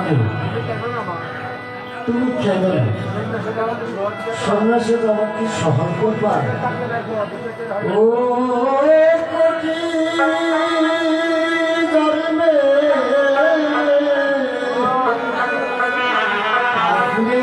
কি তুমি কেন সন্ন্যাসী তোমার কি সহন করবা? ও কোটি জন্মে আপনি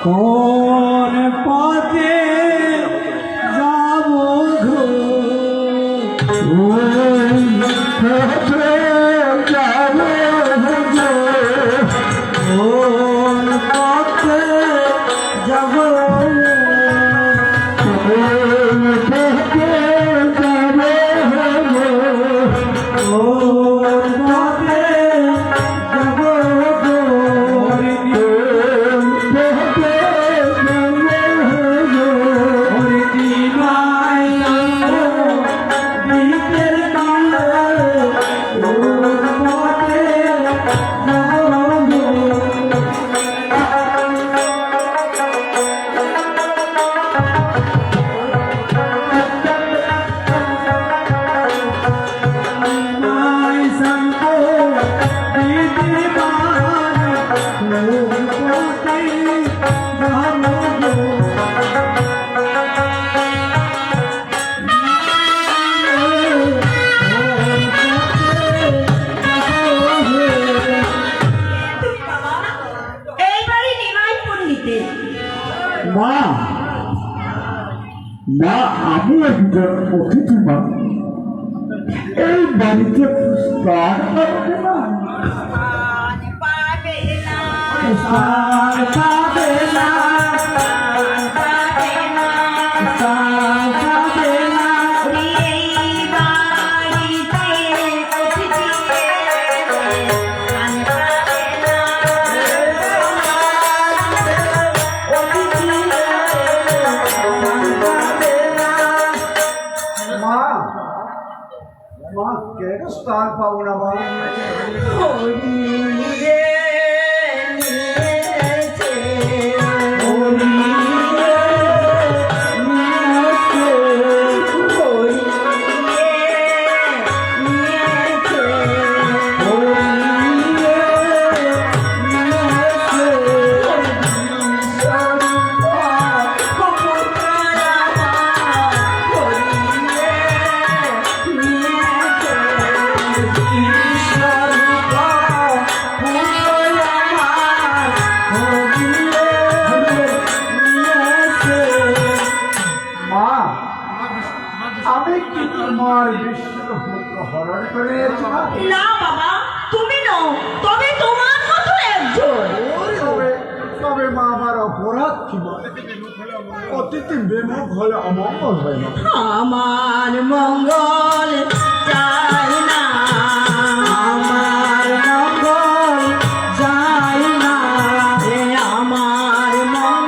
কোন পথে যাব গো যাব কোন পথে যাব না আমি একজন অতিথি মা এই বাড়িতে স্থান পাবে না স্থান পাবো না মা না বাবা, তুমি নও, তবে তোমার মতো একজন। তবে মা আমার অপরাধ ছিল, অতিথি বেমুখ হলে অমঙ্গল হয় না। আমার মঙ্গল চাই না, আমার মঙ্গল চাই না, আমার মঙ্গল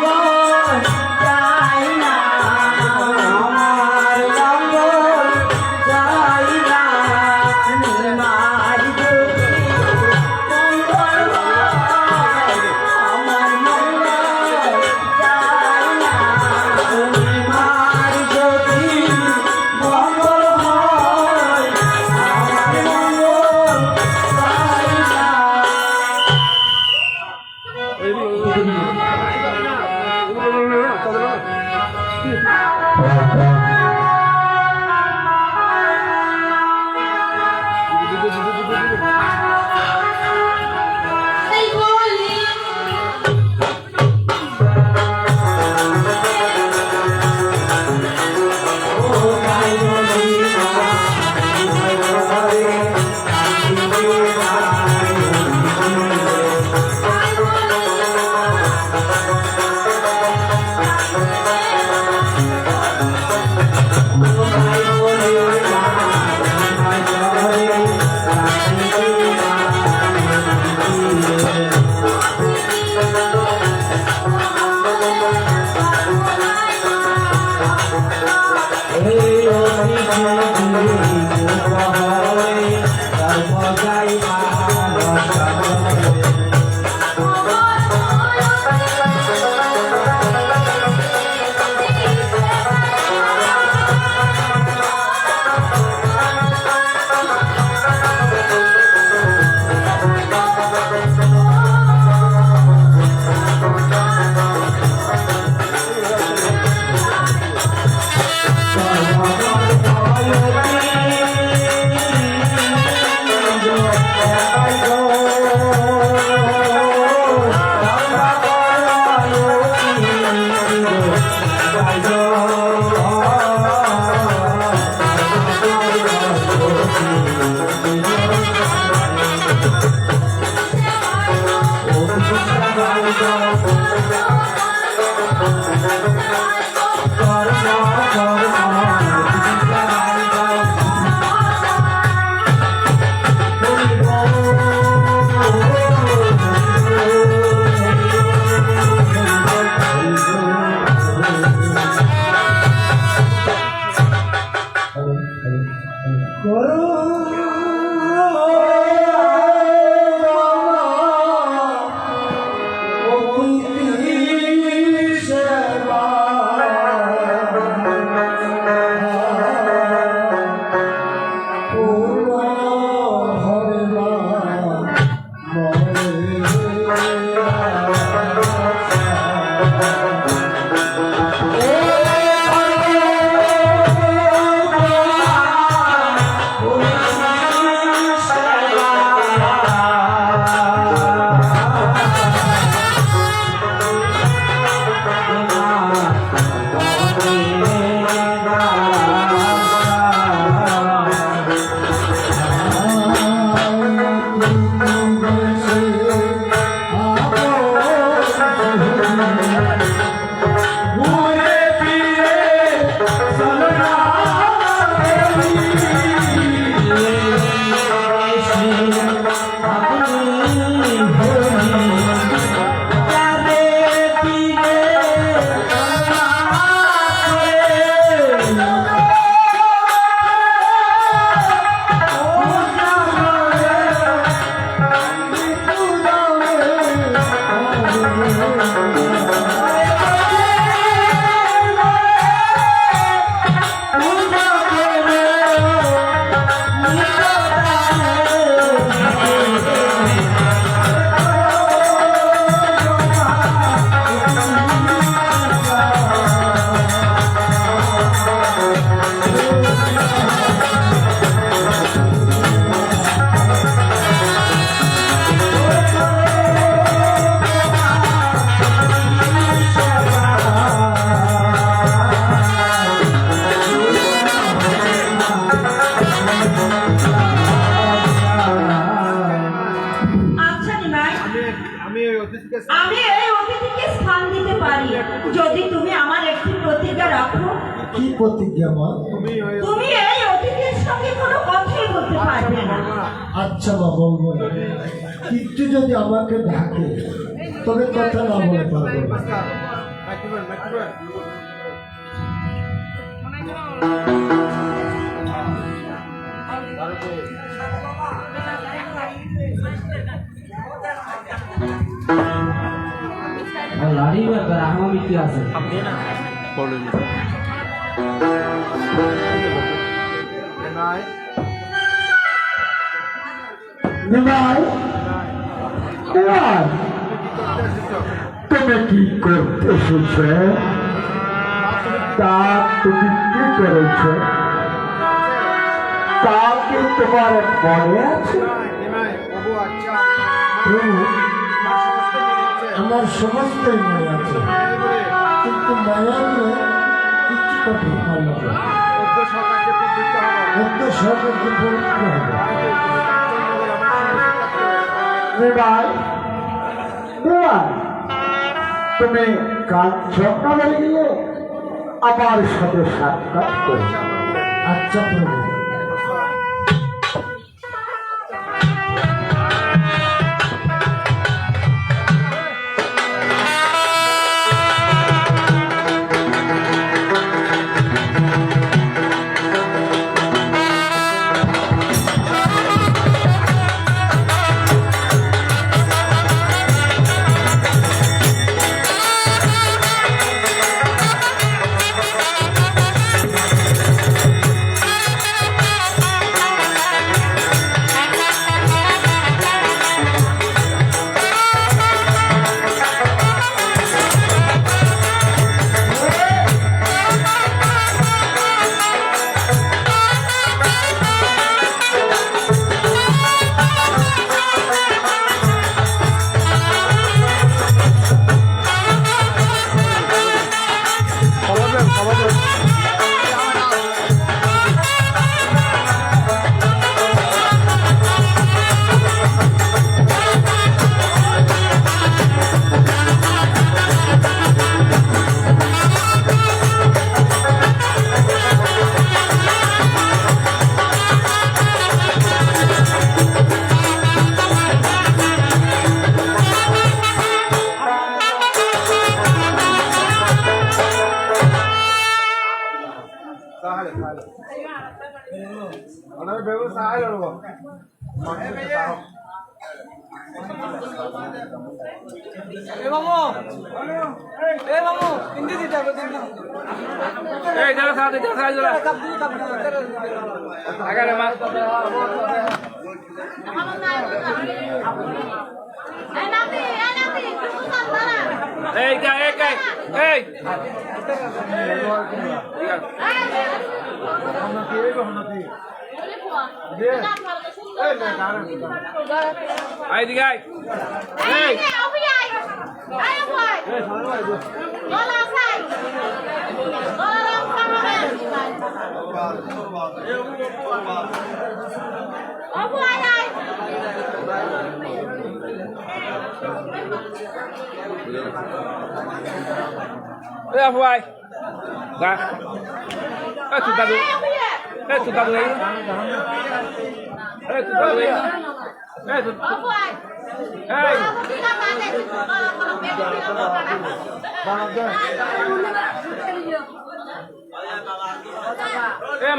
আচ্ছা নিমাই, আমি এই অতিথিকে আমি এই অতিথিকে স্থান দিতে পারি যদি তুমি আমার একটি প্রতিজ্ঞা রাখো। কি প্রতিজ্ঞা মা? তুমি ওই তুমি এই অতিথির সঙ্গে কোনো কথাই বলতে পারবে না। আচ্ছা মা, বলবো না। কিন্তু যদি আমাকে ডাকে তবে কথা না বলে পারবো না। মাইক্রোফোন লাড়ি রাহমামি কি আছে নাই নিমাই, তুমি কি করতে এসেছো? তা তুমি কি করেছ? তা কি তোমার মনে আছে? প্রভু, আমার সমস্তই মনে আছে, কিন্তু মায়া নিয়ে কিছু কথা ভালো হবে। অজ্ঞ সরকারকে পবিত্র হবে। নিমাই, নিমাই, তুমি কাঞ্চনটা গিয়ে আমার সাথে সাক্ষাৎ করো। আচ্ছা প্রভু।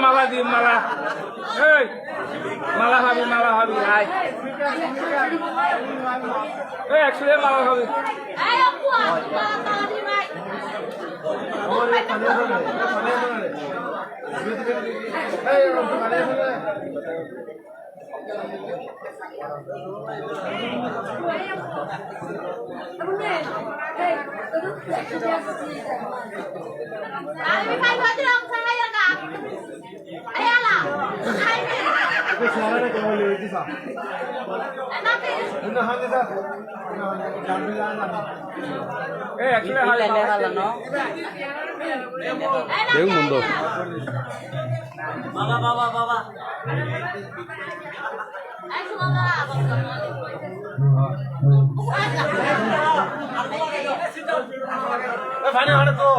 Malah di malah, malah habis, ay. Actually malah habis. Ayo puas, malah di mai. Ari kai baju dong saya enggak. Ayo lah. Actually hal no. Yung mundo. Baba. Ay, sumama ako. Fani hara to.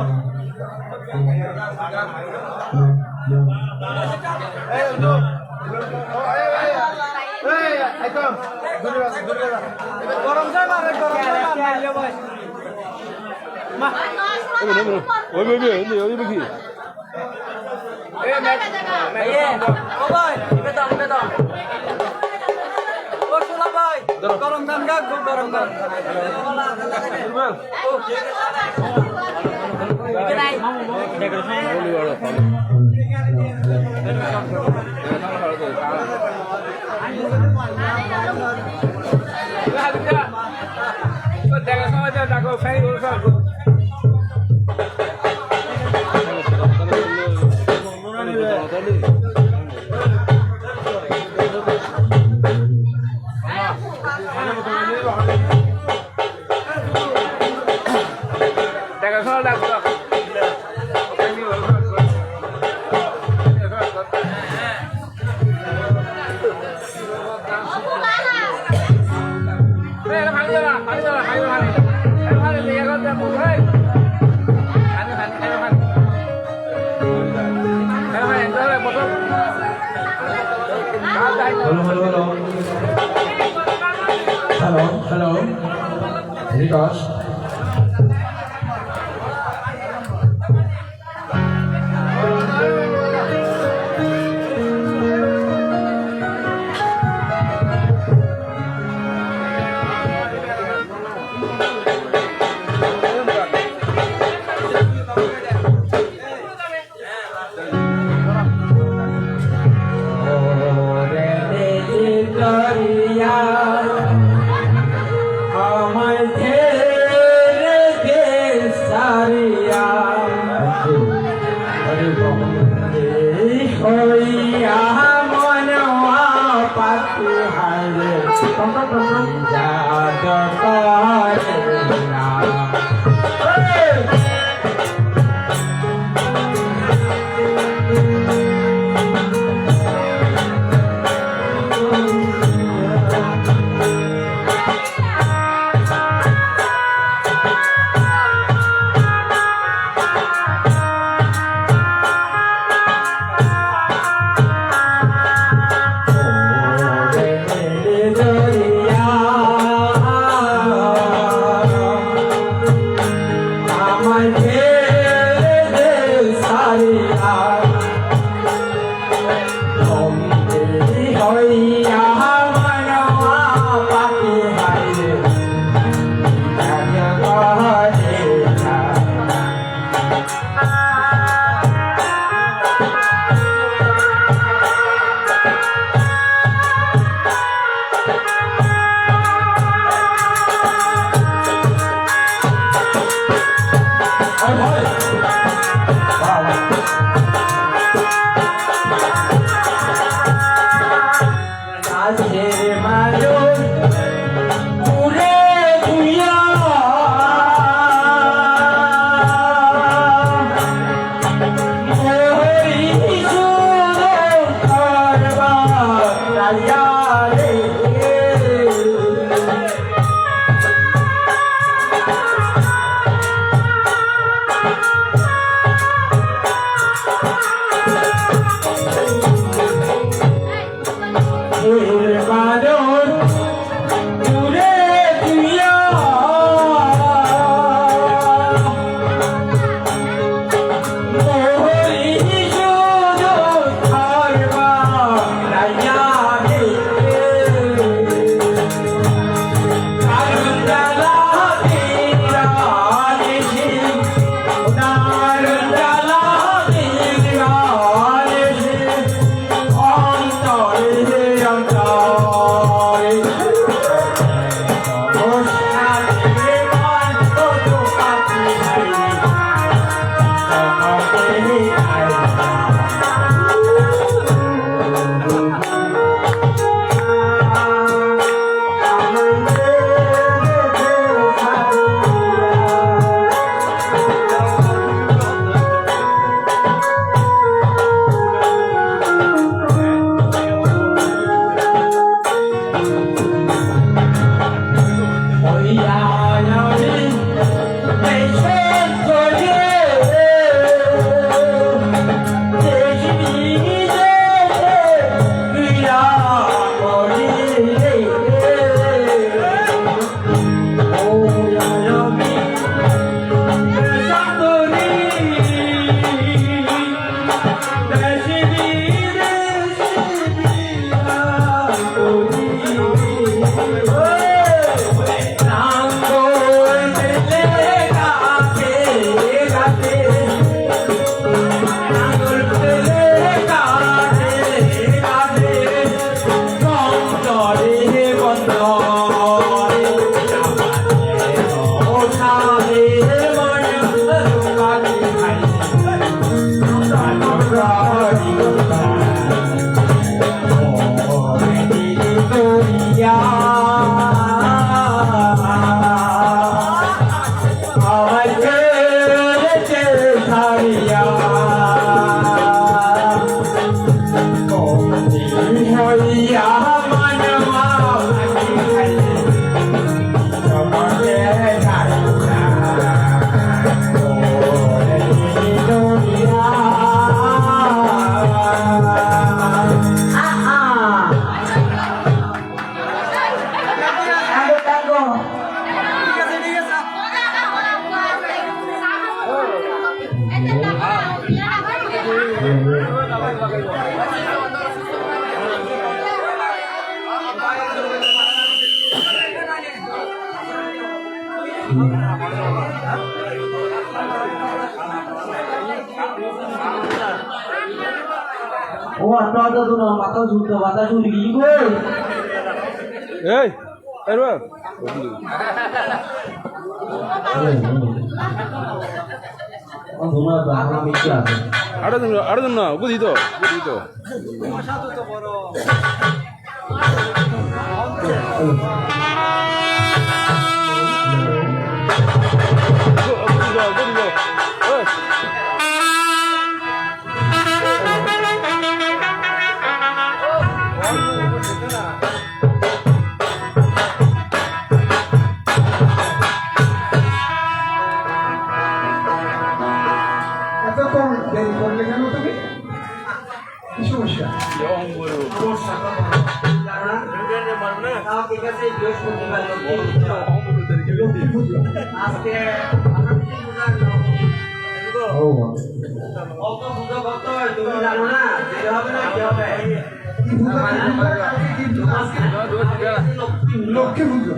Hello. Vikas. হইয়া মানবা পাখি হাইরে করে না ও আপনাদের তো না মাথা ঝুলতে বাতা ঝুল কি গো এই এরবা ও তোমরা বাংলা মিক্স আছে আরো দিন না বুঝি তো এতক্ষণ দেরি করলে কেন তুমি কি সমস্যা অত পুজো করতে হয় তুমি জানো না যেতে হবে না কি হবে কি পূজা কি পূজা লক্ষ্মী পুজো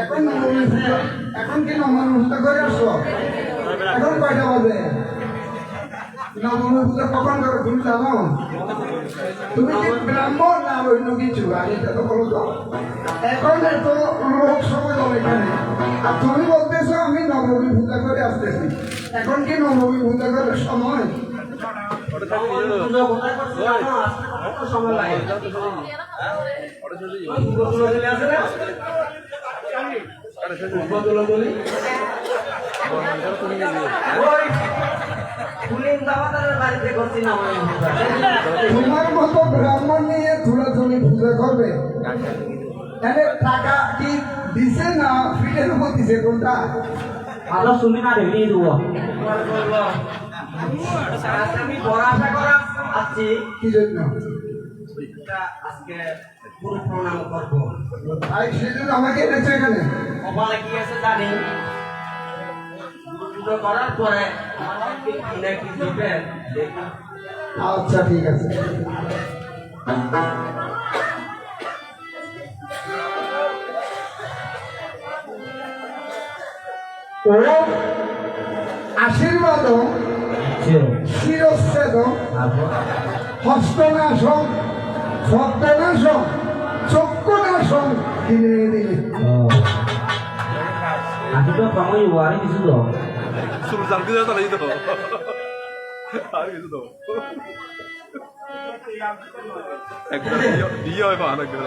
এখন নবমী পূজা এখন কি নবমী পূজা করে আসো এখন কয়টা বাজে নবমী পূজা কখন করো তুমি জানো তুমি কি ব্রাহ্মণ না অন্য কিছু আগে তো বলো তো এখন এত লোক সময় হবে এখানে আর তুমি বলতেছো আমি নবমী পূজা করে আসতেছি এখন কি নবমী পূজা করার সময় তোমার মতো ব্রাহ্মণ নিয়ে ধুলাধুলি পূজা করবে তাহলে টাকা কি দিছে না ফিটের উপর দিছে কোনটা ভালো শুনি না রেডি দেবো আমি পড়াশোনা করা আসছি কি জন্য আজকে পুরো প্রণাম করবো তাই সেজন্য আমাকে এনেছে এখানে কপালে কি আছে জানি পুজো করার পরে আমাকে কিনে কি দিবে দেখি আচ্ছা ঠিক আছে ও আশীর্বাদ শিরচ্ছেদ হস্তনাশম শব্দনাশম চক্ষুনাশম কিনে দিলে আমি তো কামাই ওয়ারি কিছু তো সুলতান কি জানো এই তো আর কিছু তো একদম দিয়ে হয় পান একদম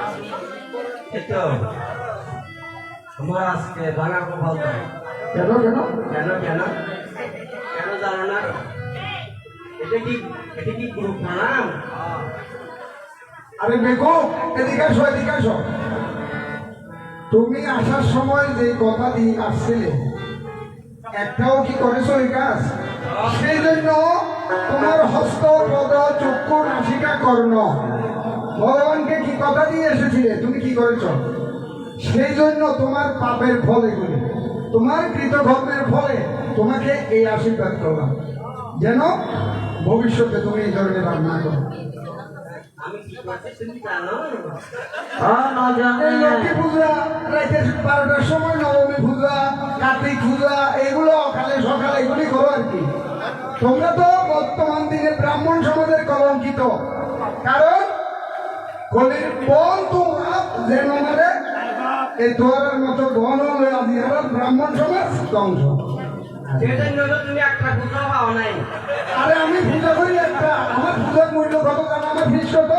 এতো তোমার আজকে ভাঙা কপাল তো কেন কেন কেন কেন কেন জানো না এটা কি গুরু প্রণাম আরে দেখো এদিকে আসো তুমি আসার সময় যে কথা দিয়ে আসছিলে একটাও কি করেছো এই কাজ সেই জন্য তোমার হস্ত পদ চক্ষু নাসিকা কর্ণ ভগবানকে কি কথা দিয়ে এসেছিলে তুমি কি করেছো সেই জন্য তোমার পাপের ফল এগুলি তোমার কৃতকর্মের ফলে তোমাকে এই আশীর্বাদ করলাম যেন ভবিষ্যতে তুমি এই ধরনের রান্না করো আমি কি করছি তুমি জানো এই লক্ষ্মী পূজা রাতে 12টার সময় নবমী পূজা কার্তিক পূজা এগুলো সকালে এগুলি করো আর কি তোমরা তো বর্তমান দিনে ব্রাহ্মণ সমাজের কলঙ্কিত কারণ কলির বন তোমরা যে নম্বরে এই দোয়ারের মতো বন হলে আজ ব্রাহ্মণ সমাজ ধ্বংস সেজন্য তো তুমি একটা পুজো পাও নাই আরে আমি পূজা করি একটা আমার পূজার মূল্য কত জানো আমার ফিস কত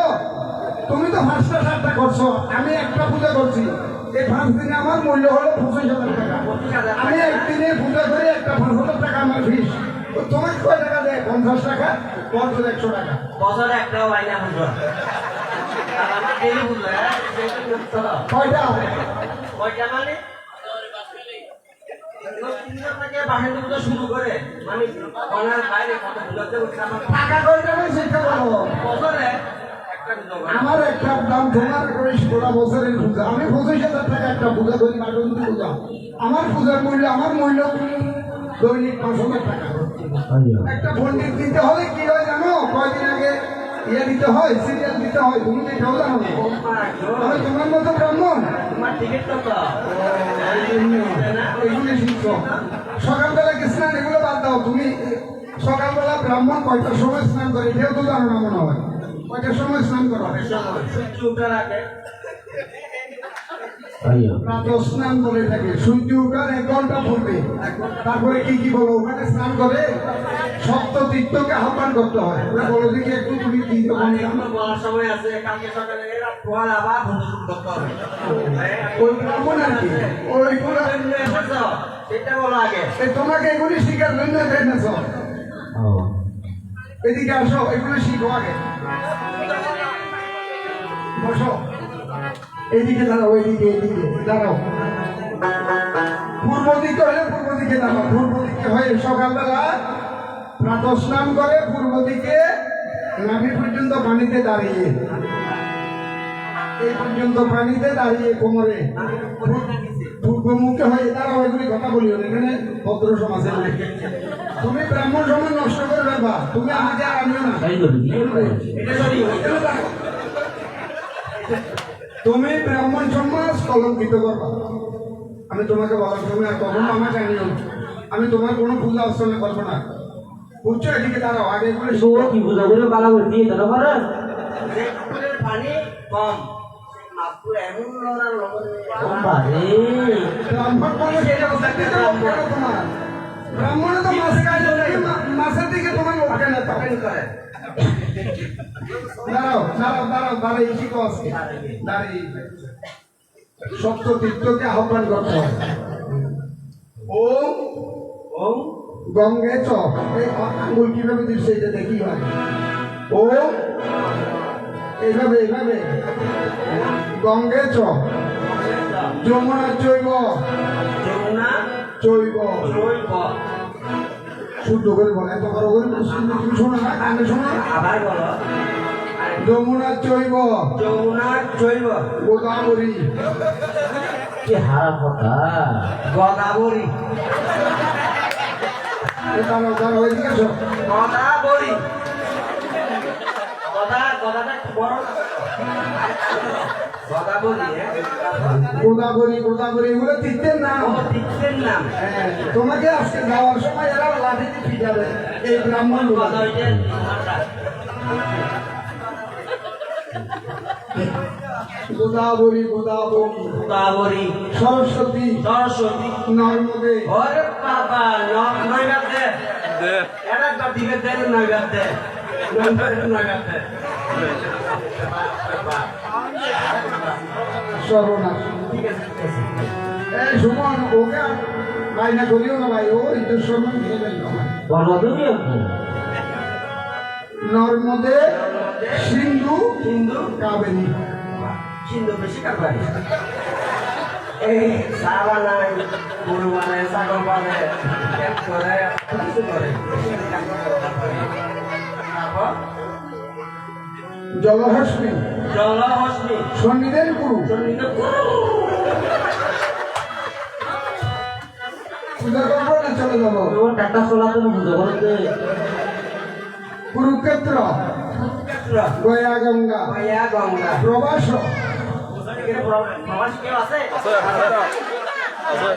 তুমি তো 5টা 7টা করছো আমি একটা পূজা করছি এই 5 দিনে আমার মূল্য হলো 25,000 টাকা আমি একদিনে পূজা করি একটা 5,000 টাকা আমার ফিস তোমাকে কয় টাকা দেয় 50 টাকা বছর 100 টাকা বছরে একটাও হয় না পুজো আর আমার ডেলি পুজো কয়টা কয়টা মানে বাহিনী পুজো শুরু করে মানে অনার বাইরে কত পুজোতে উঠছে আমার টাকা কয়টা নেই সেটা বলো বছরে একটা পুজো করে। আমার একটা দাম তোমার করে গোটা বছরের পূজা আমি 25,000 টাকা একটা পূজা করি মাটন্তি পূজা আমার পূজার মূল্য আমার মূল্য দৈনিক 5,000 টাকা একটা পণ্ডিত দিতে হলে কি হয় জানো কয়দিন আগে দিতে হয় সিরিয়াল দিতে হয় তুমি তো এটাও জানো না আমি তোমার মতো ব্রাহ্মণ তোমার টিকিট কত এগুলি শিখছো সকালবেলা কি স্নান এগুলো বাদ দাও তুমি সকালবেলা ব্রাহ্মণ কয়টার সময় স্নান করে এটাও তো জানো না মনে হয় কয়টার সময় স্নান করো সূর্য ওঠার আগে প্রাতঃ স্নান করে থাকে সূর্য উঠার 1 ঘন্টা পূর্বে তারপরে কি বলো ওখানে স্নান করে সপ্ত তীর্থকে আহ্বান করতে হয় ওরা বলো দেখি একটু তুমি কি আমার বলার সময় আছে কালকে সকালে এরা পোহাল আবার বন্ধু করতে হবে ওই ব্রাহ্মণ আর কি ওইগুলো সেটা বলো আগে তোমাকে এগুলি শিখার জন্য এনেছ এদিকে আসো এগুলো শিখো আগে বসো এইদিকে দাঁড়াও এদিকে দাঁড়াও পূর্ব দিকে হলে পূর্ব দিকে দাঁড়াও পূর্ব দিকে হয়ে সকালবেলা প্রাতঃ স্নান করে পূর্ব দিকে নাভি পর্যন্ত পানিতে দাঁড়িয়ে এই পর্যন্ত পানিতে দাঁড়িয়ে কোমরে পূর্ব মুখে হয়ে দাঁড়াও এগুলি কথা বলি এখানে ভদ্র সমাজে তুমি ব্রাহ্মণ সমাজ নষ্ট করে ফেলবা, তুমি আমাকে আর আনিও না। তাই তো কি এটা সরি তুমি ব্রাহ্মণ সমাজ কলঙ্কিত করবা। আমি তোমাকে বলার তুমি আর কখনো আমাকে আনিও না। আমি তোমার কোনো পূজা অর্চনা করবো না, বুঝছো? এদিকে দাঁড়াও, আগে করে তো কি বুঝা করে বালা করে দিয়ে দাও করে যে পুকুরের পানি কম মাত্র এমন লড়ার বারে ব্রাহ্মণ বলে সেটা বুঝতে কেন তোমার? ব্রাহ্মণে তো মাছ খায় না, মাছের দিকে তোমার ওঠে না। তো করে দাঁড়াও দাঁড়াও দাঁড়াও দাঁড়িয়ে শিখো আজকে দাঁড়িয়ে সপ্ত তীর্থকে আহ্বান করতে হবে। ও ওম গঙ্গে চ, এই আঙ্গুল কিভাবে দিচ্ছে এটা দেখি হয়। ও এইভাবে এইভাবে গঙ্গে চ যমুনা চৈব যমুনা চৈব জৈব শুদ্ধ করে বলে, এত বড় করে তুমি শোনো না, কানে শোনো না। আবার বলো যমুনা চৈব যমুনা জৈব গোদাবরী কি হারা কথা গদাবরী দাঁড়াও দাঁড়াও এদিকে এসো। গদাবরী গদাটা বড় গদাবরী গোদাবরী গোদাবরী এগুলো তীর্থের নাম। ও তীর্থের নাম হ্যাঁ, তোমাকে আজকে যাওয়ার সময় এরা লাঠি দিয়ে পিটাবে এই ব্রাহ্মণ গদা হইতে গোদাবরী গোদাবরী গদাবরী সরস্বতী সরস্বতী নর্মদে ওরে বাবা নয়বার দে দে এটা একবার দিবে দে নয়বার দে নয়বার দে সর্বনাশ। ঠিক আছে ঠিক আছে এই সুমন ওকে বাইনা করিও না ভাই, ও ইজ্জত সম্মান দিয়ে দেন না। বলো তুমি একটু নর্মদে সিন্ধু হিন্দু কাবেরী হিন্দু বেশি কারবারি এই সাবা নাই গরু বানায় ছাগল বানায় এক করে কিছু করে তারপর জলহস্মী জলহস্মী শনিদের গুরু চন্ডিকা পূজা করবো না চলে যাবো। ও টাটা চলা তুমি বুঝো বলতে কুরুক্ষেত্র গয়া গঙ্গা মায়া গঙ্গা প্রবাস প্রবাস কেউ আছে আছে আছে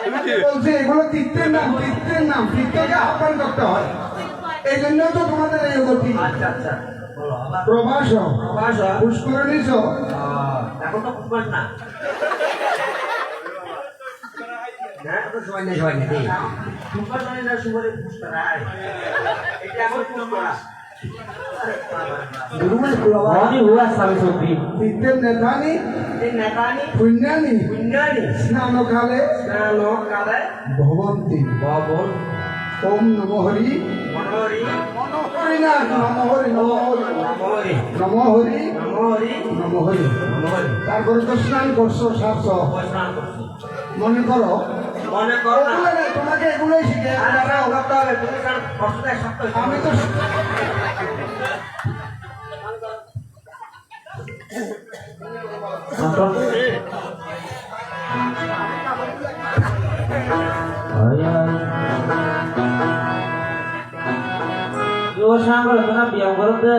তুমি কি বলছে এগুলো তীর্থের নাম, তীর্থের নাম, তীর্থকে আহ্বান করতে হয়। এই জন্য তো তোমাদের এই গতি। আচ্ছা আচ্ছা বলো আবার প্রবাস প্রবাস পুষ্করণী এখন তো পুষ্পাস না হ্যাঁ তো সবাই নেই পুষ্পাস মানে না সুপারে পুষ্করায় এটা এখন পুষ্করা অনি হুয়া সাবে সবি তীর্থের নেতানি এই নেতানি পুণ্যানি পুণ্যানি স্নানকালে স্নানকালে ভবন্তি। ভবন ওম নম হরি মনোহরি হরি না নম হরি নম হরি নমহরি নম হরি নমহরি নম হরি। নমহরি তারপরে তো স্নান করছো সারছ, স্নান করছি মনে করো মনে কর না ওগুলো না, তোমাকে এগুলোই শিখে আর আমরা করতে হবে তুমি কারণ কষ্টটা এক সপ্তাহ আমি তো ও সাঙ্গল না বিয়া করতে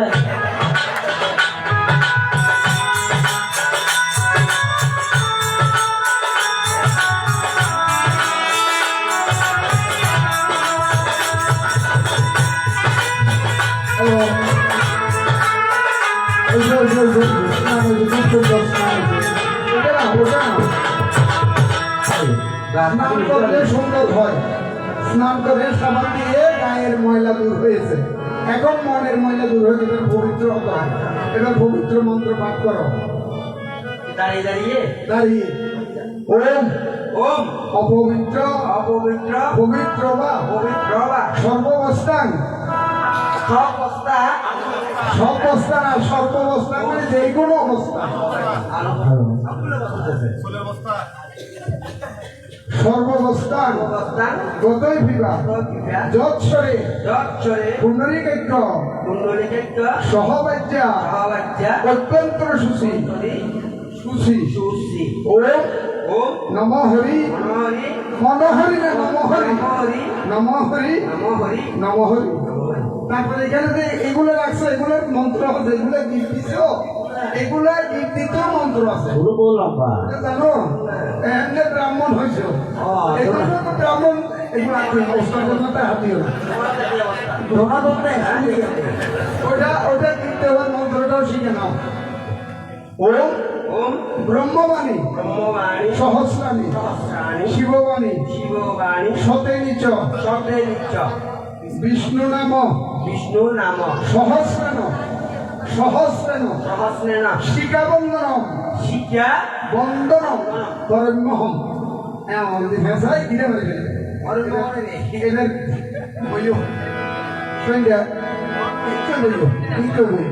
স্নান করলে সুন্দর হয়। স্নান করে সাবান দিয়ে গায়ের ময়লা দূর হয়েছে, এখন মনের ময়লা দূর হয়েছে, এবার পবিত্র হতে হয়। এবার পবিত্র মন্ত্র পাঠ করো দাঁড়িয়ে দাঁড়িয়ে দাঁড়িয়ে। ওম ওম অপবিত্র অপবিত্র পবিত্র বা পবিত্র বা সর্ববস্থান, সব অবস্থা সর্বস্থান আর সর্ববস্থান মানে যে কোনো অবস্থা, সর্ববস্থান অবস্থান গতই বিবাহ যৎসরে যৎসরে পুণ্ডরীকাক্ষ কুণ্ডলিকাক্য সহবাজ্যা সহবাজ্যা অত্যন্ত sushi sushi sushi Om Om নম হরি মনোহরি মনোহরি না নম হরি নমহরি নম হরি নমহরি নম হরি। তারপরে এখানে যে এগুলো রাখছো এগুলোর মন্ত্র আছে, এগুলো গিফট দিছো, এগুলা গিফট দিতেও মন্ত্র আছে গুরু বললাম বা এটা জানো। এমনি ব্রাহ্মণ হয়েছে এগুলো তো ব্রাহ্মণ, এগুলো অবস্থার জন্য তাই হাতিও না। ধোনা ধরতে ওটা গিফট দেওয়ার মন্ত্রটাও শিখে নাও। ওম ওম ব্রহ্মবাণী ব্রহ্মবাণী সহস্রাণী সহস্রাণী শিববাণী শিববাণী সতেনিচ শব্দে নিচ্ছ বিষ্ণু নাম বিষ্ণু নাম সহস্রেণ সহস্রেণ সহস্রেণ শিকাবন্দনম শিক্ষা বন্দনম করম্যহম। এমন ভাষায় কিনে বলবে এদের বইও সন্ধ্যা একটু বইও একটু বই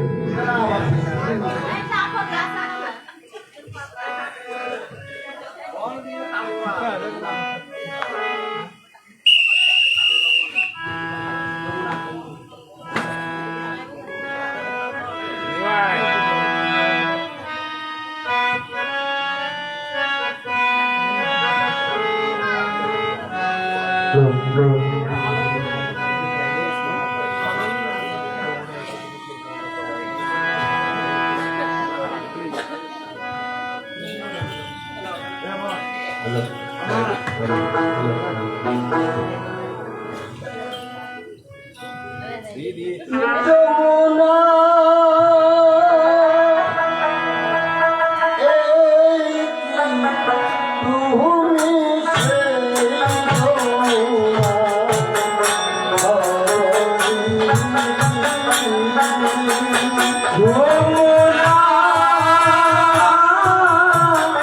যমুনা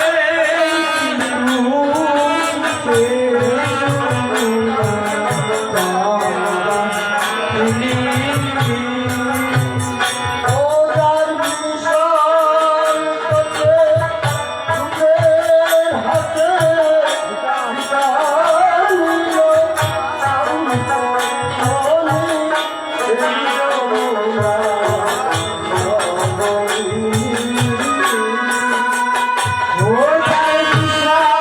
এই তুমি সেই ওজার বিষয় তোকে তুদের হাতে জানিল ওজার বিষয় তোকে তুদের হাতে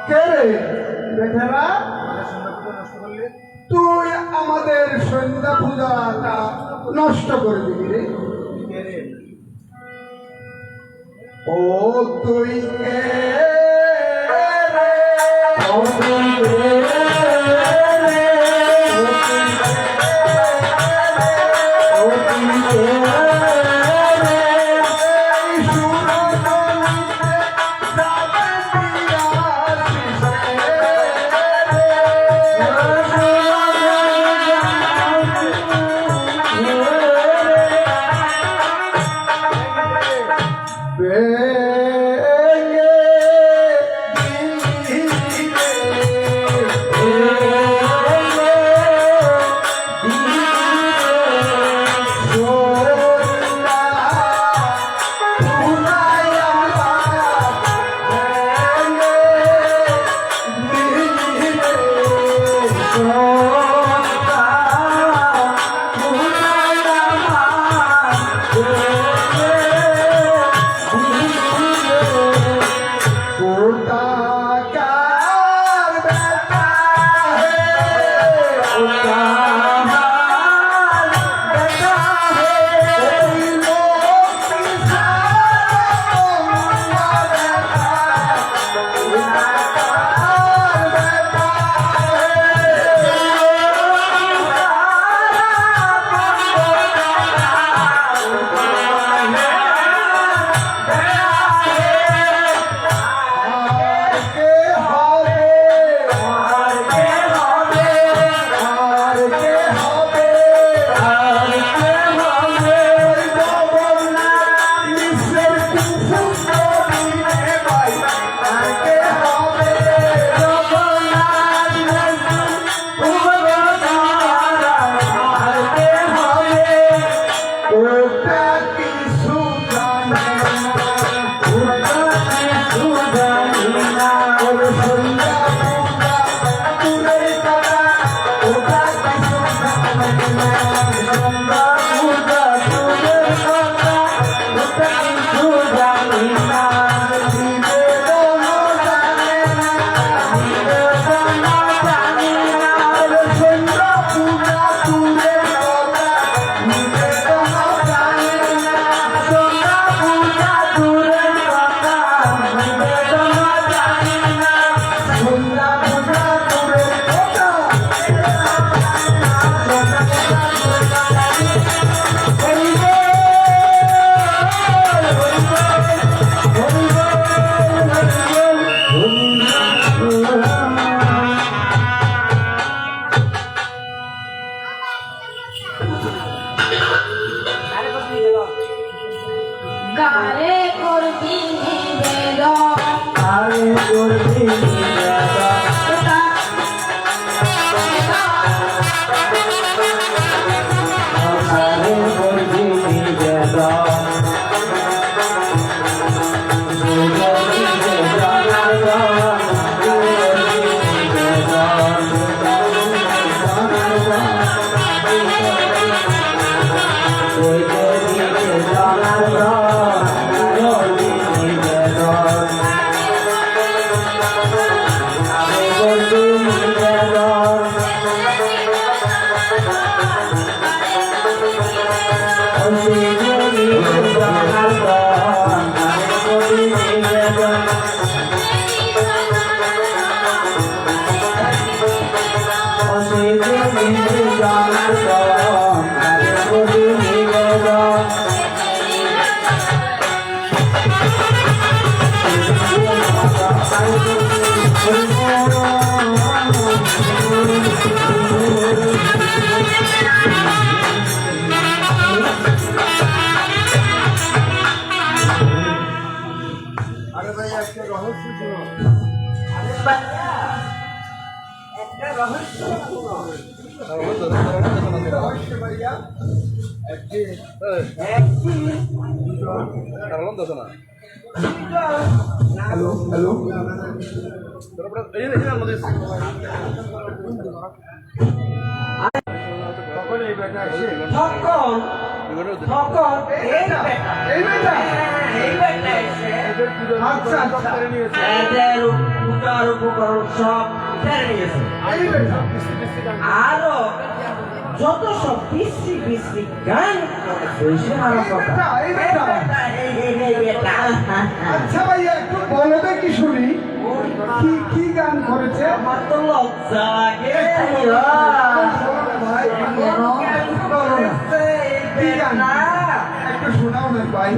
কে রে বেটারা, তুই আমাদের সন্ধ্যা পূজাটা নষ্ট করে দিবি রে। ও তুই কে রে? ও তুই কে রে? ও তুই কে রে? এই সুরধনীতে যাবে দিয়াশিস রে। গারে করবি নিবেদন আরে করবি নিবেদন আরে করবি নিবেদন আরে ভাই একটা রহস্য ছিল। একটা রহস্য শোনো। রহস্য ভাইয়া একদিন কারণ দশ না হ্যালো হ্যালো তারপরে এই মধ্যে তখন এই বেটা এসে তখন এই বেটা এই বেটা এসে আচ্ছা আচ্ছা এদের উপকার উপকরণ সব ফেলে নিয়েছে। এই বেটা আরো যত সব বিশ্রী বিশ্রী গান করেছে আমার কথা এই বেটা এই বেটা আচ্ছা ভাইয়া একটু বলো দেখি শুনি কি কি গান করেছে আমার তো লজ্জা লাগে ভাই কি গান একটু শোনাও না ভাই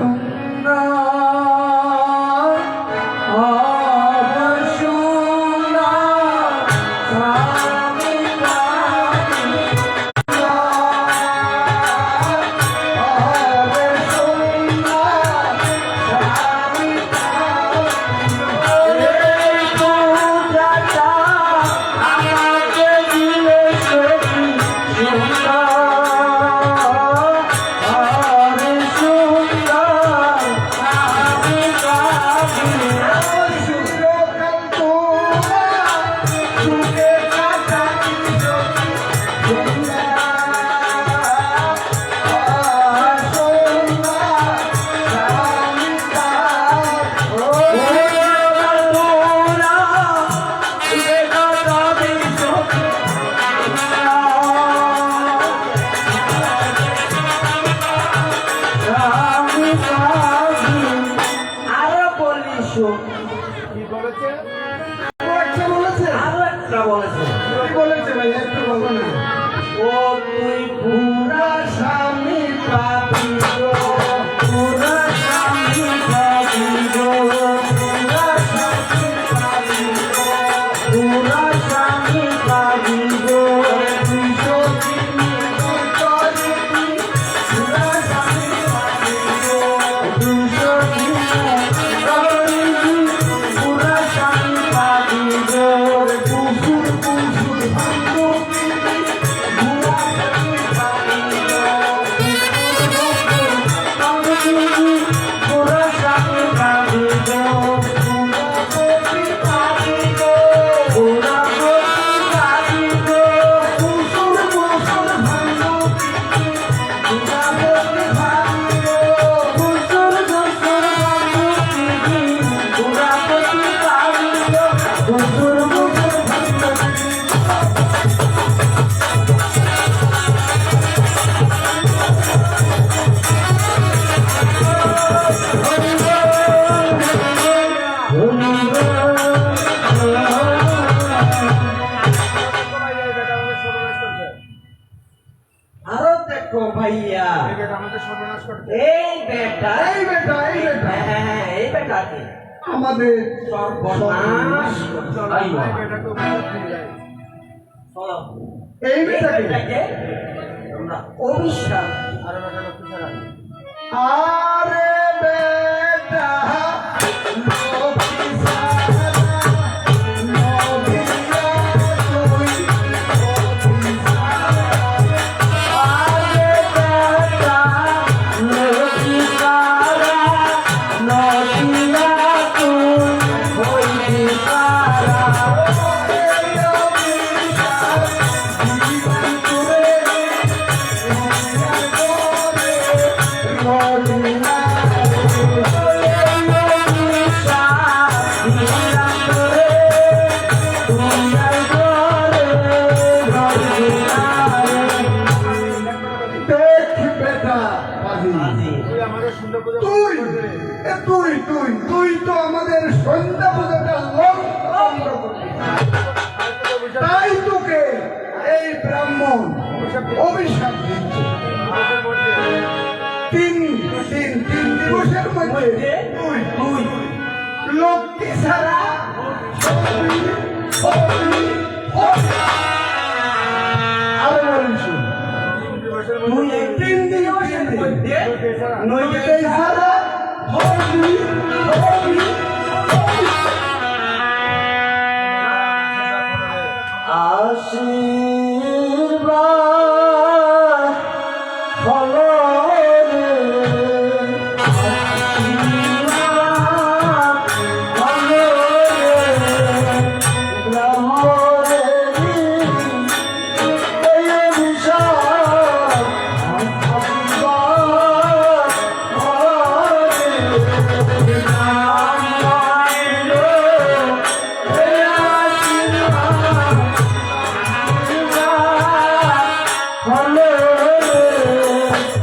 আরো বলিস কি বলেছে আরো একটা বলেছে কি বলেছে ভাই একটু বলো না ও তুই পুরা স্বামী পাবি গো, পুরা স্বামী পাবি গো, পুরা স্বামী পাবি গো, পুরা স্বামী পাবি গো, তুই সখিনী তুই করিবি, পুরা স্বামী পাবি গো, তুই সখিনী করিবি, পুরা স্বামী ভাইয়া এই বেটা আমাদের সর্বনাশ করতে এই বেটা এই বেটা হ্যাঁ এই বেটাকে আমাদের সর্বনাশ আই মা। চলো এই বেটাকে বেটাকে আমরা অভিশাপ আরে বেটা লক্ষ্মী সারা নদিয়া তুই লক্ষ্মী সারা আরে বেটা লক্ষ্মী সারা নদিয়া তুই হইবি সারা দেখ বেটা পাজি তুই তুই তুই তুই তো আমাদের সন্ধ্যা পূজাটা লঙ্ঘন করলি। তাই তোকে এই ব্রাহ্মণ অভিশাপ দিচ্ছে তিন দিবসের মধ্যে তুই তুই লক্ষ্মী ছাড়া আরো বলুন শুন তুই এই তিন দিন মধ্যে নইতে ছাড়া হবি হবি আশীর্বাদ হলো রে আশীর্বাদ হলো রে গ্রামের এই অভিশাপ আশীর্বাদ হলো রে গ্রামের এই আশীর্বাদ হলো রে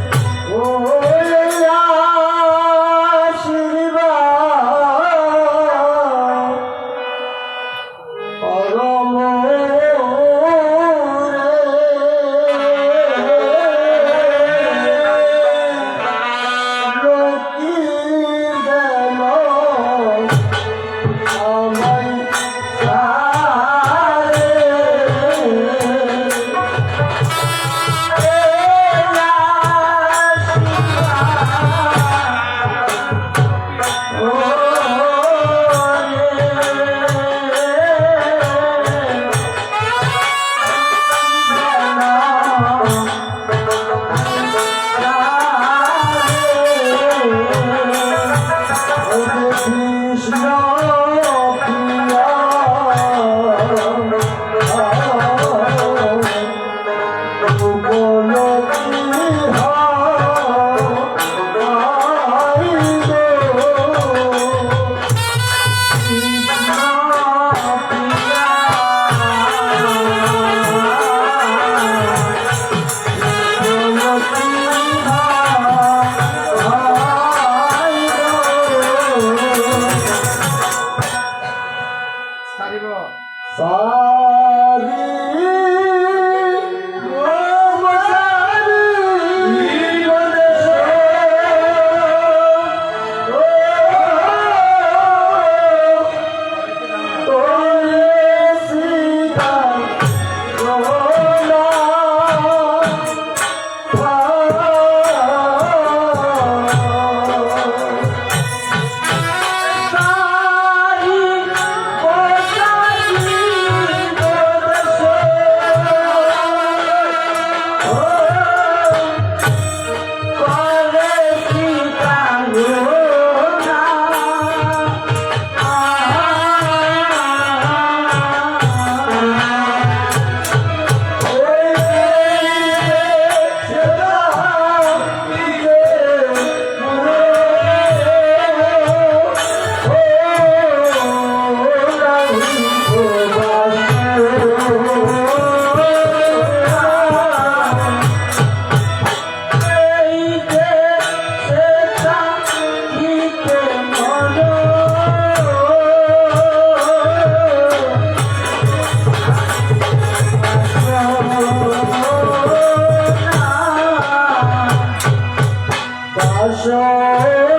আসো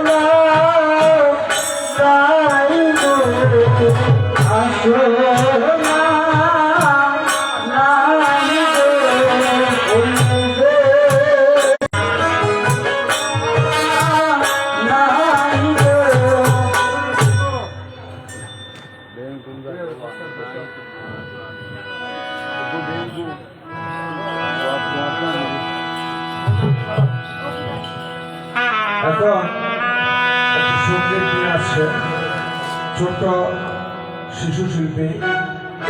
না তাই বলে আসো না নাই গো বলবে নাই গো এখন একটি সঙ্গীত নিয়ে আসছে ছোট্ট শিশু শিল্পী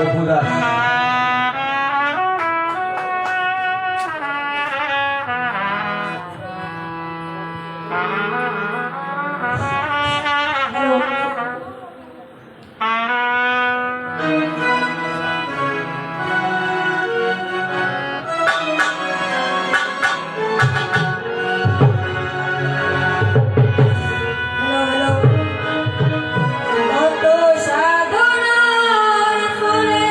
অপু দাস। কত সাধনার ফলে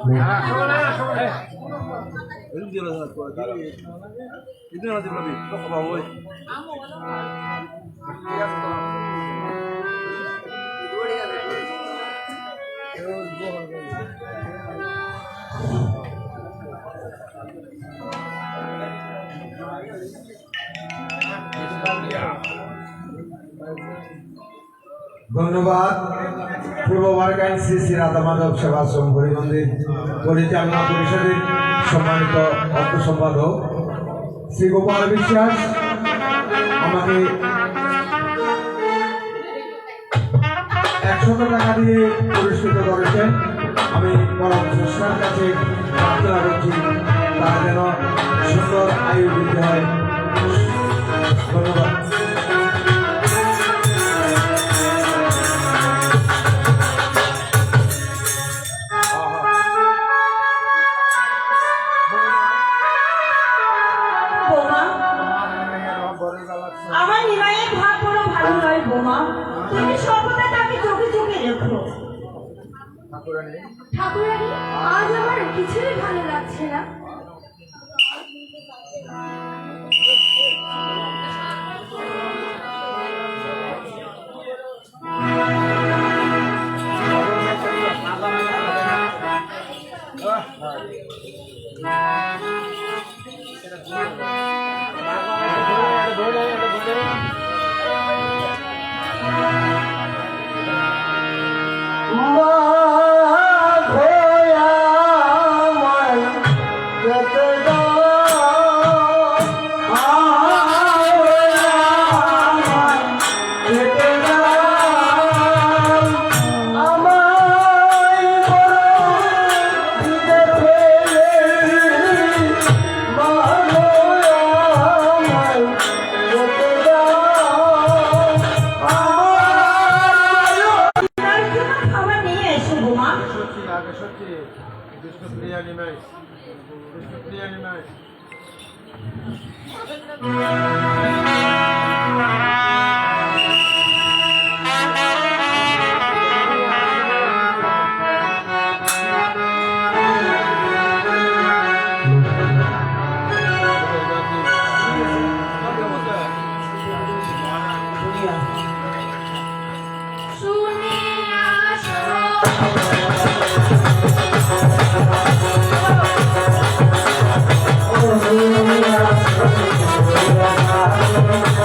itu nanti lebih kok apa boy ধন্যবাদ পূর্ব বারগান শ্রী শ্রী রাধা মাধব সেবাশ্রম হরিমন্দির পরিচালনা পরিষদের সম্মানিত অর্থ সম্পাদক শ্রী গোপাল বিশ্বাস আমাকে 100 টাকা দিয়ে পুরস্কৃত করেছেন। আমি পরম স্রষ্টার কাছে প্রার্থনা করছি তার যেন সুন্দর আয়ু বৃদ্ধি হয়। ধন্যবাদ। বোমা, আমার নিমাইয়ের ভাব বড় ভালো নয় বোমা, তুমি সর্বদা তাকে চোখে চোখে রেখো। ঠাকুরানী, আজ আমার কিছুই ভালো লাগছে না। তার জন্য খাবার নিয়ে এসো বোমা। শুনে আসো Oh,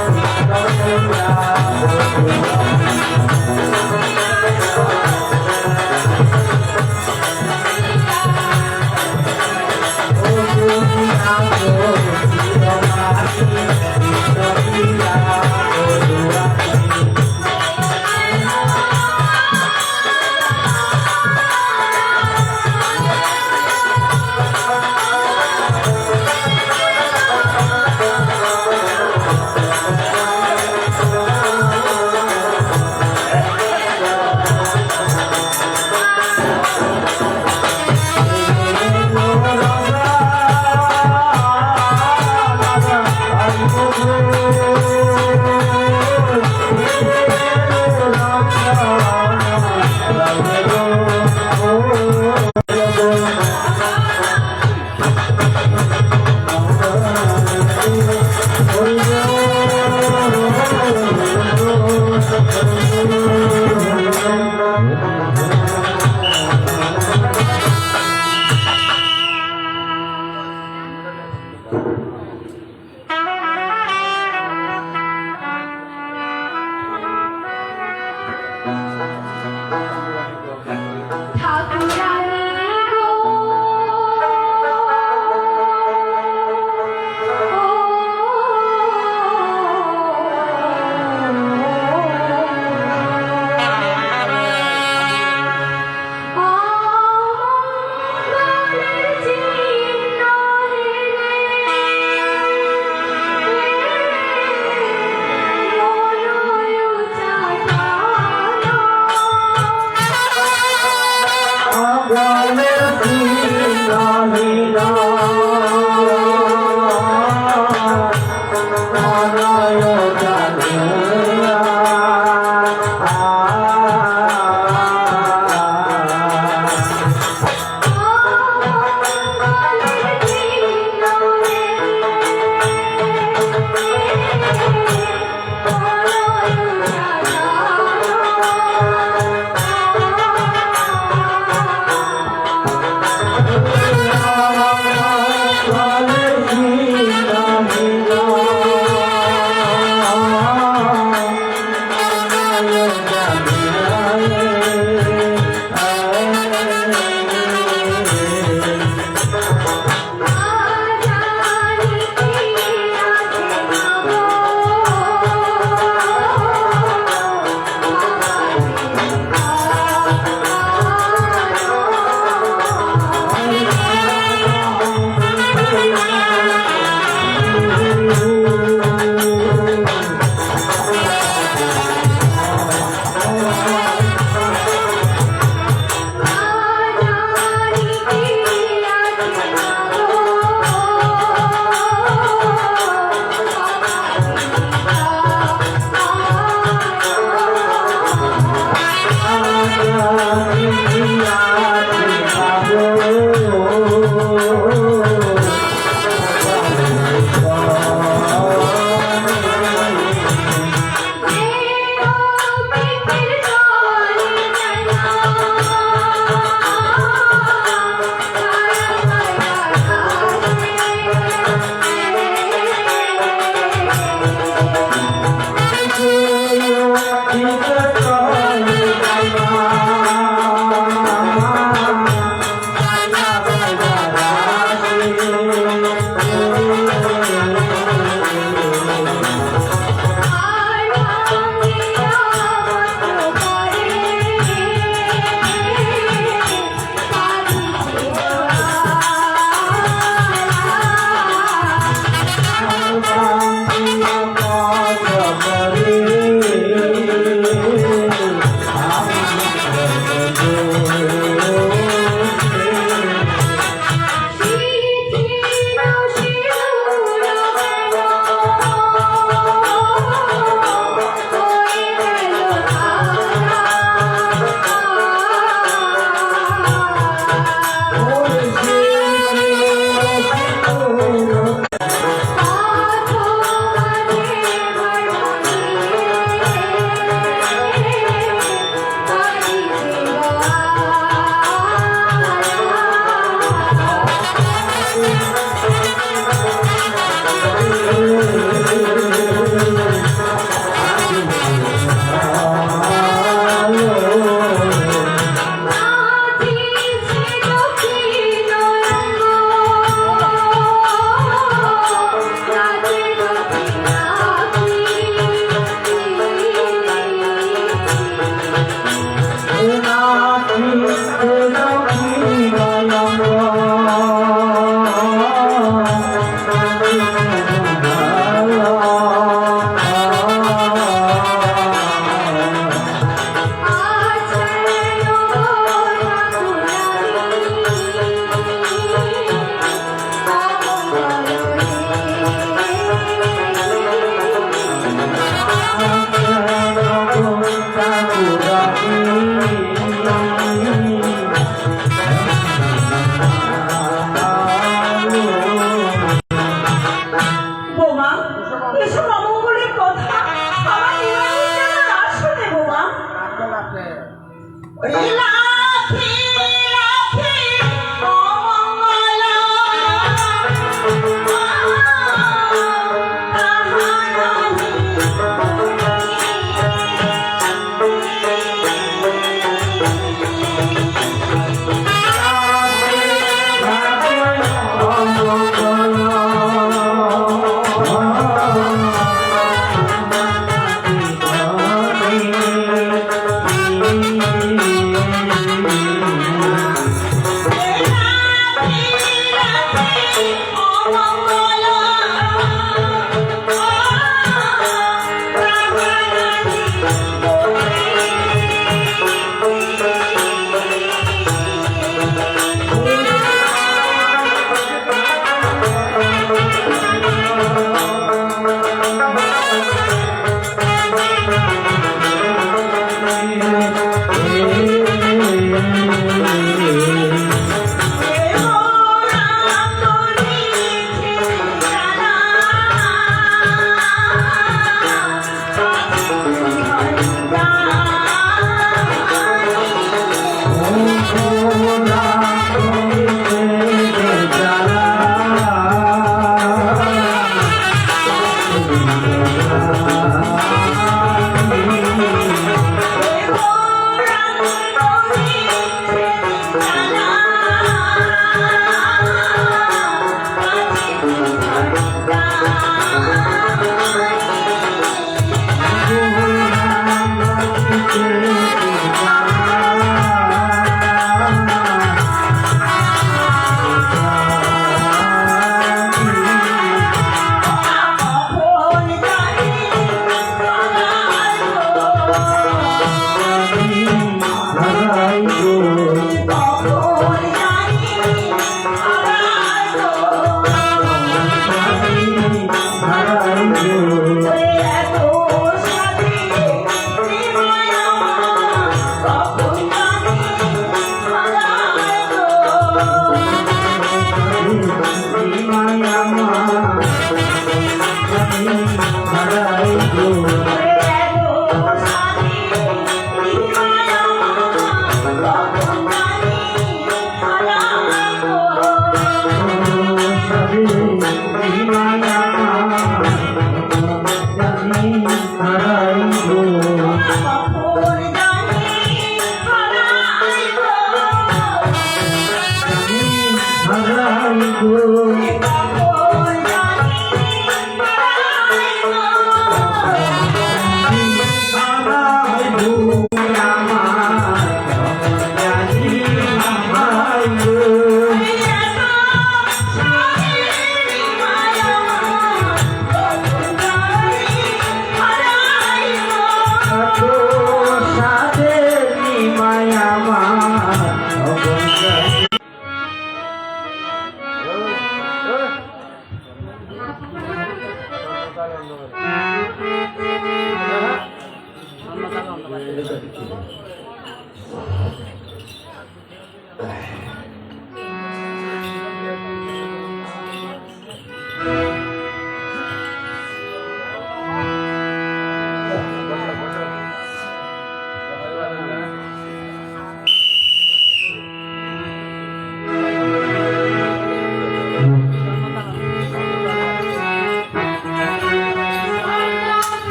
Oh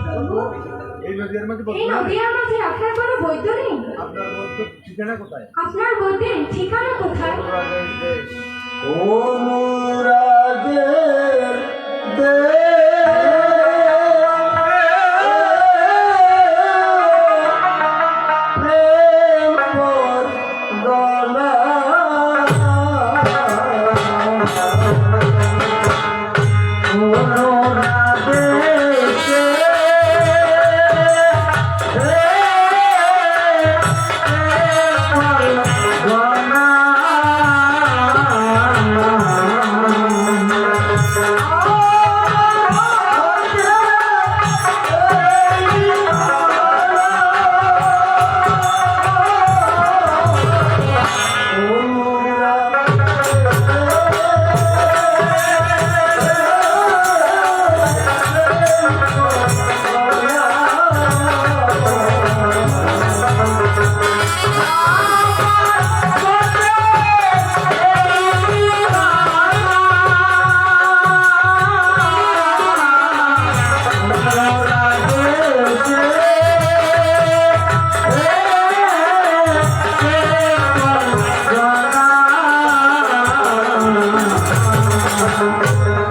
প্রভু, এই নদীর মাঝে এই নদীর মাঝে আপনার কোনো বৈদ্য নেই? আপনার বলতে ঠিকানা কোথায়? আপনার বৈদ্যের ঠিকানা কোথায়? অনুরাগের প্রেম পর গলা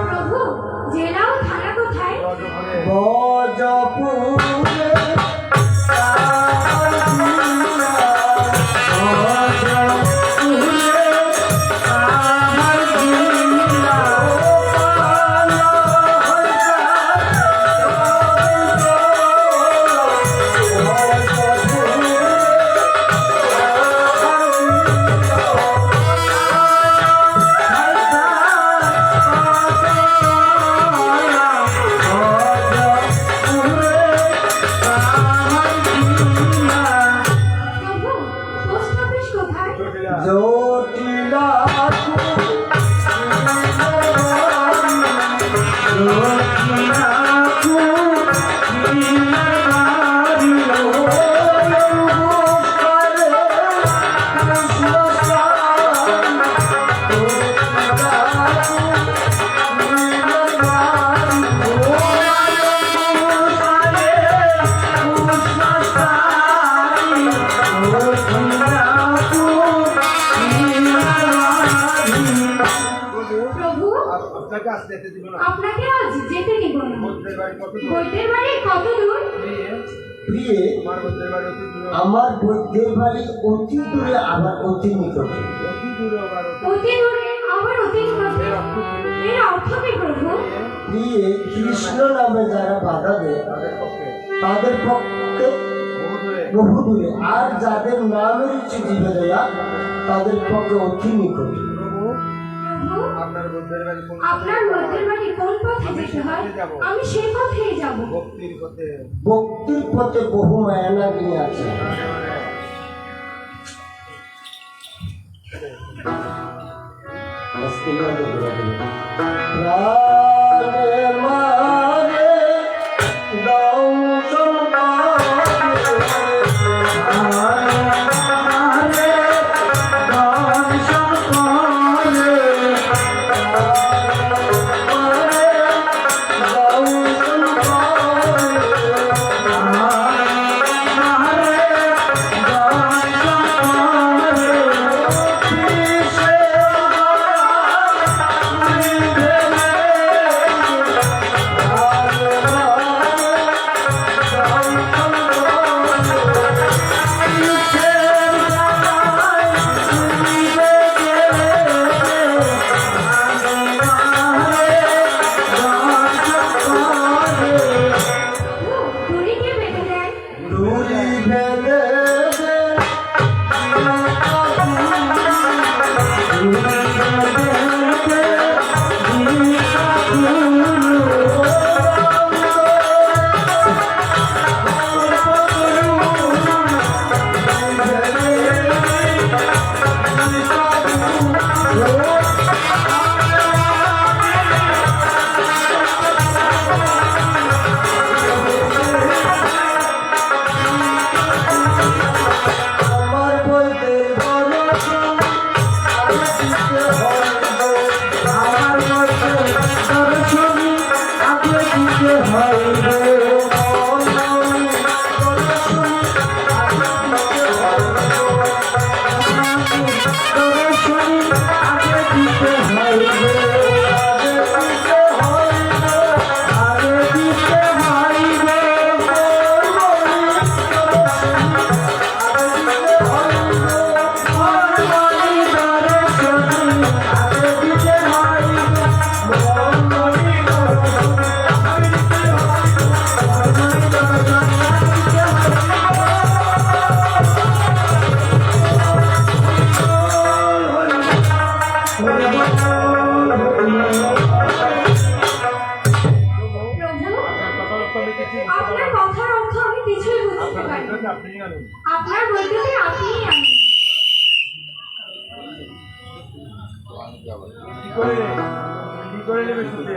প্রভু, জেলা ও থানা কোথায়? বজপুরে প্রভু, পোস্ট অফিস কোথায়? জটিলা প্রভু, আপনাকে আসতে যেতে দিব না। আপনাকে আজ যেতে দিব না। বৌদ্ধের বাড়ি কত দূর? বৈদ্যের বাড়ি কত দূর? প্রিয়ে আমার বৌদ্ধের বাড়ি অতি দূরে। আমার বৈদ্যের বাড়ি অতি দূরে আবার অতি নিকটে। অতি দূরে আবার অতি দূরে আবার অতি নিকটে। এর অর্থ কি প্রভু? প্রিয়ে কৃষ্ণ নামে যারা বাধা দেয় তাদের পক্ষে তাদের পক্ষে বহু দূরে। বহু দূরে, আর যাদের নামের ইচ্ছে জীবে দেয়া তাদের পক্ষে অতি নিকটে। প্রভু, প্রভু, আপনার বৌদ্ধের বাড়ি কোন আপনার বৈদ্যের বাড়ি কোন পথে যেতে হয়? আমি সেই পথেই যাব। ভক্তির পথে। ভক্তির পথে বহু মায়ানাগিনী আছে। প্রাণে মারে দংশন আপনার কথার অর্থ আমি কিছুই বুঝতে পারি না। আপনার বইটাতে আপনিই আনেন। কি করে নেবে শুনতে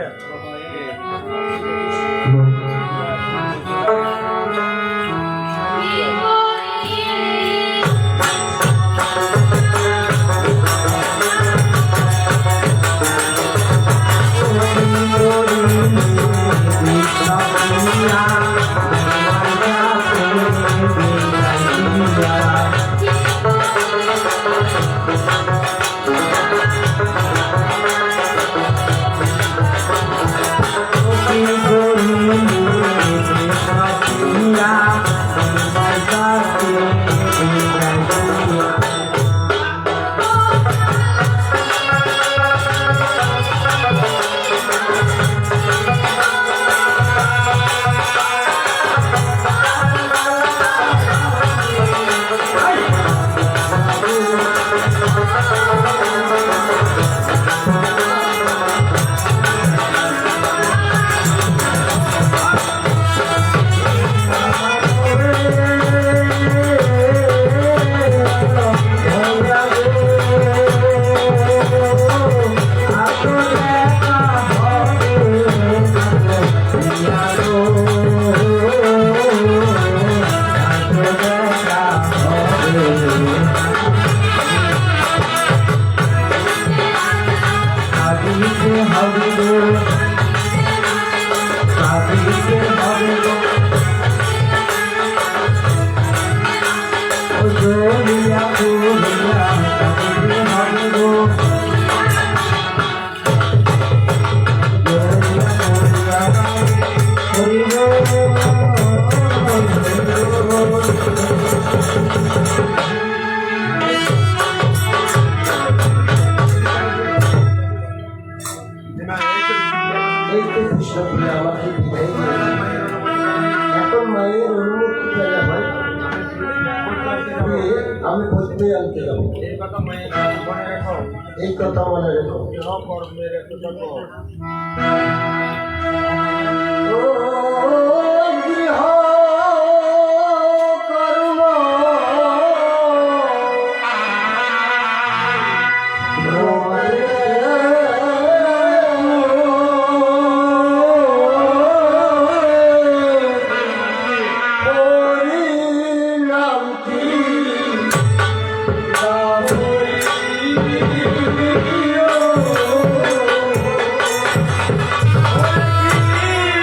এই তো কৃষ্ণপুরে আমাকে বিদায় দিয়েছে। এখন মায়ের অনুমতি পেলে হয় আমি বলতে আনতে যাবো। এই কথা মনে রেখো। ও গৃহ কর্ম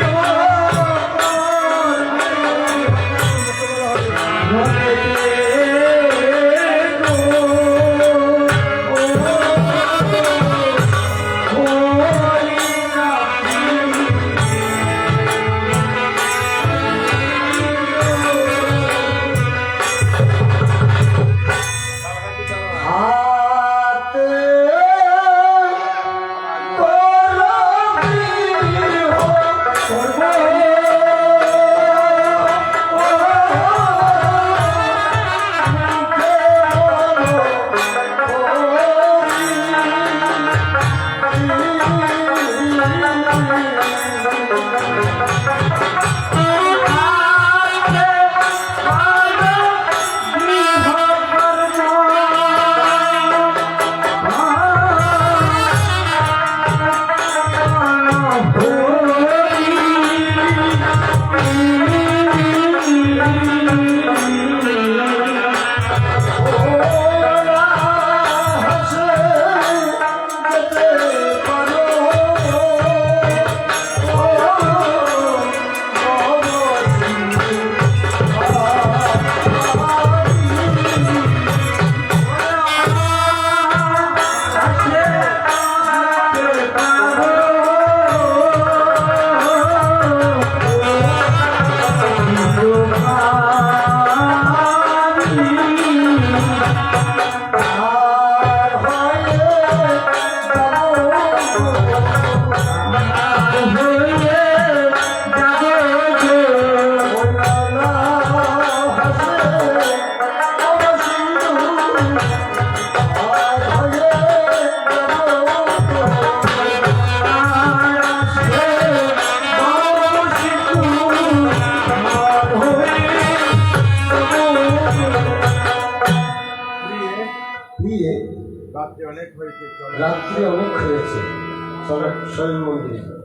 Oh রাত্রি অনেক হয়েছে, চলো শরীর মন্দিরে।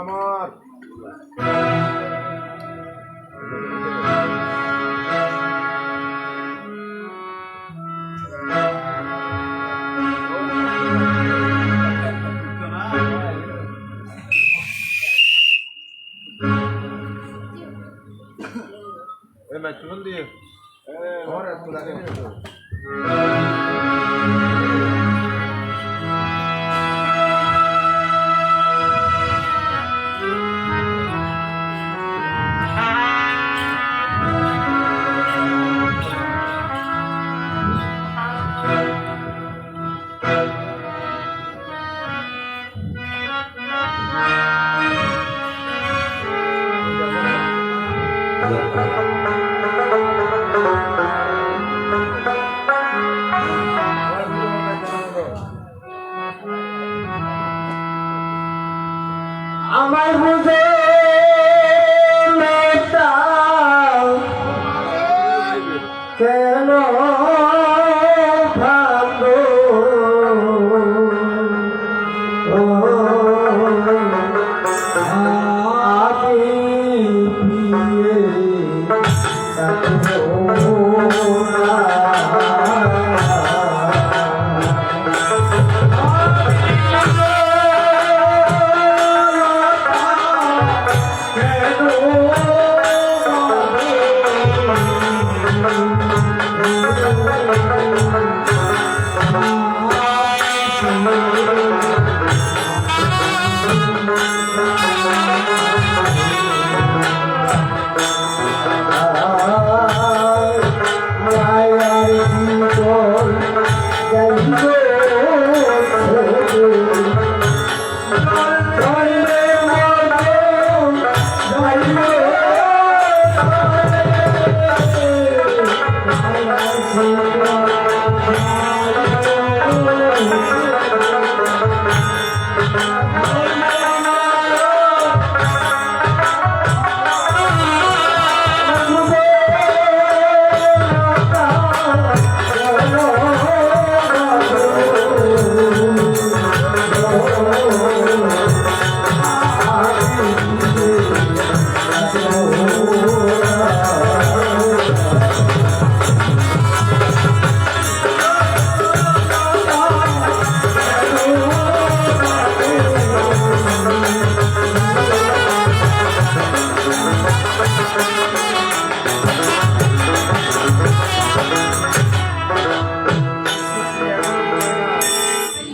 আমার ব্যাটসম্যান দিয়ে আমায় বুঝে মেটাও কেন ভালো আমি বিয়ে রাখবো না।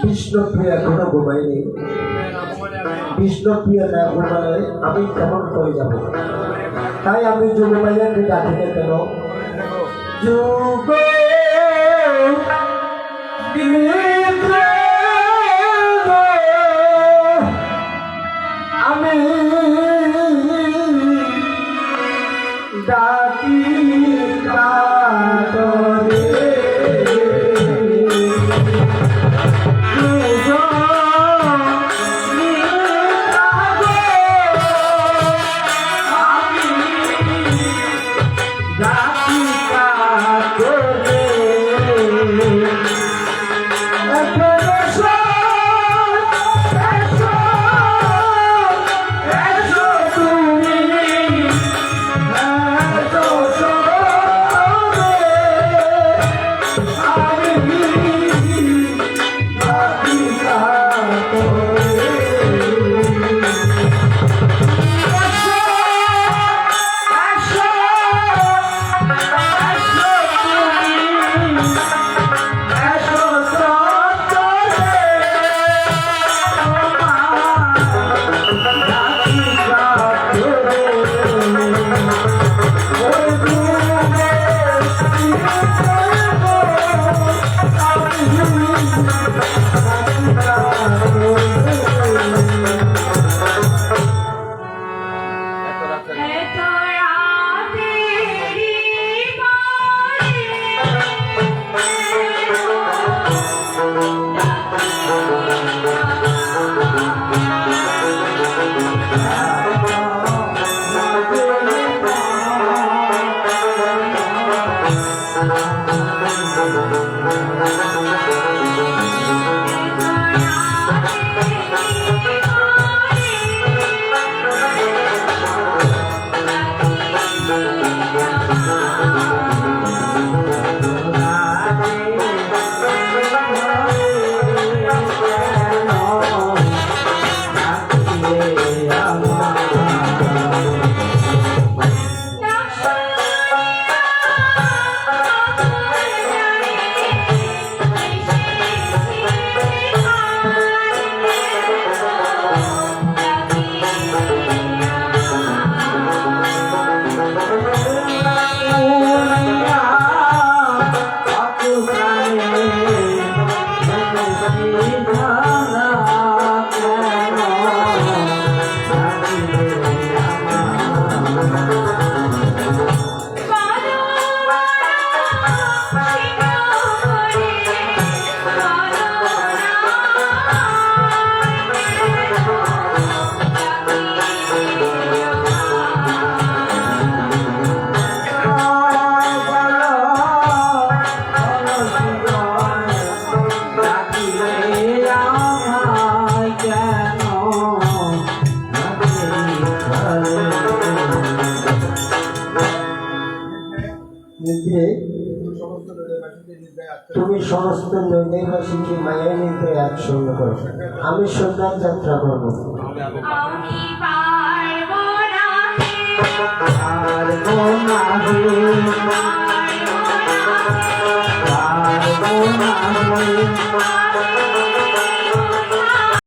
বিষ্ণুপ্রিয়া এখনো ঘুমাইনি। বিষ্ণুপ্রিয়া না ঘুমালে আমি কেমন করে যাব? তাই আমি যুগমাইয়াকে ডাকিতে কেন যুগ আমি ডাকি কাতরে নিদ্রে তুমি সমস্ত নদীবাসীকে মায়ের নিদ্রায় আচ্ছন্ন করো। আমি সন্ধ্যার যাত্রা করবো। আমি পারবো না হে, পারবো না হে, পারবো না হে, পারবো না হে, আমি